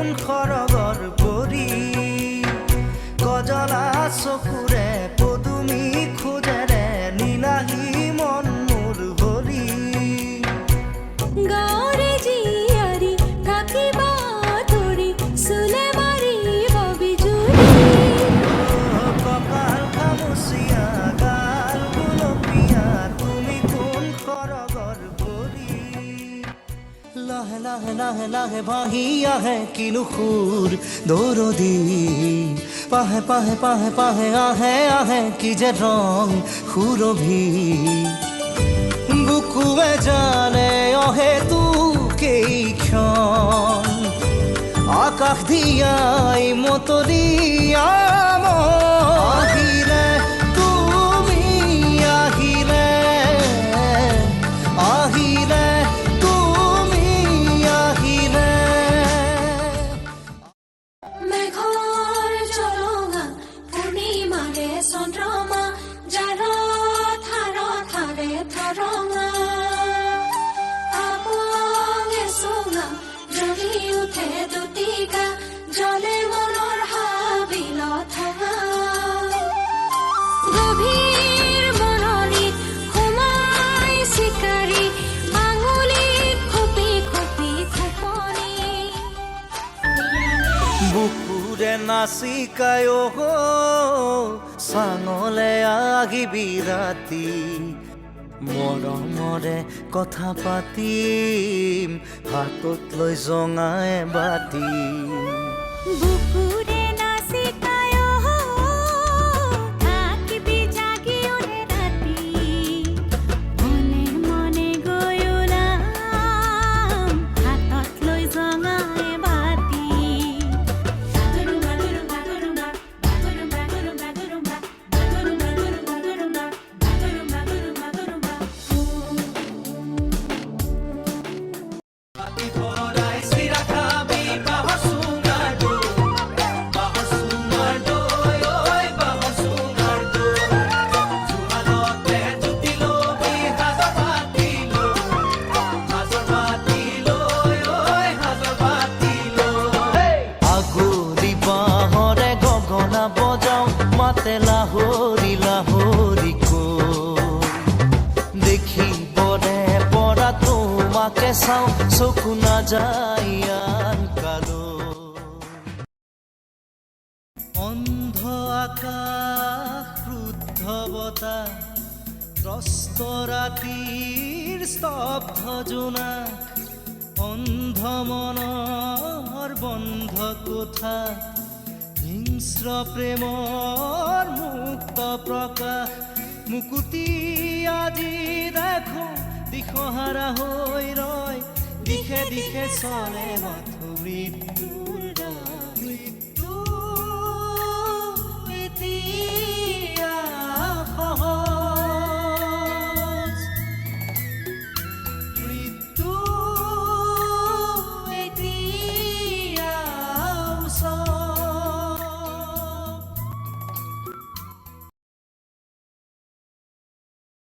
কোন খৰগৰ পৰি গজলা চকুৰে পদুমি খোজেৰে নীলাহী মন মোৰ হৰি গাঁৱৰে জীয়াৰী থাকিবা ধৰি চুলে মাৰিব বিজুলী কঁকাল খামুচিয়া গাল গুলপীয়া তুমি কোন খৰগৰ পৰি লাহে লাহে লাহে লাহে ভাহি আহে কিনো সুৰ দৌৰদি পাহে পাহে পাহে পাহে আহে আহে কি যে ৰং সুৰভি বুকুৱে জানে অহেতুকেই ক্ষণ আকাশ দিয়াই মতলীয়া আহিলে তুমি আহিলে আহিলে তুমি আহিলে মেঘৰ জৰঙা পূৰ্ণিমাৰে চন্দ্ৰমা যাৰ থাৰে থৰঙা আপঙে চুঙা জ্বলি উঠে দুটিকা জ্বলে মনৰ হাবিল ঠেঙা গভীৰ মনৰিত সোমাই চিকাৰী আঙুলিত খুপি খুপি খুপনি বুকুৰে নাচিকায় চাঙলে আহিবি ৰাতি মৰমৰে কথা পাতিম হাতত লৈ জঙাই বাতি বুকুৰে নাচিকায় থাকিবি জাগি ওৰে ৰাতি মনে মনে গৈ ওলাম হাতত লৈ জঙাই বাতি বাগৰুম্বা গুৰুম্বা গুৰুম্বা বাগৰুম্বা গুৰুম্বা গুৰুম্বা বাগৰুম্বা গুৰুম্বা গুৰুম্বা বাগৰুম্বা গুৰুম্বা গুৰুম্বা আগলি বাঁহৰে গগনা বজাও মাতে লাহৰি লাহৰি দেখিবৰে পৰা তোমাকে চাওঁ চকু নাযায় আন কালৈ অন্ধ আকাশ ক্ৰুদ্ধ বতাহ ত্ৰস্ত ৰাতিৰ স্তব্ধ জোনাক অন্ধ মনৰ বন্ধ কোঠা হিংস্ৰ প্ৰেমৰ মুক্ত প্ৰকাশ মুকুতি আজি দেখো দিশহাৰা হৈ ৰয় দিশে দিশে চলে মাথো মৃত্যুৰ ৰাহ।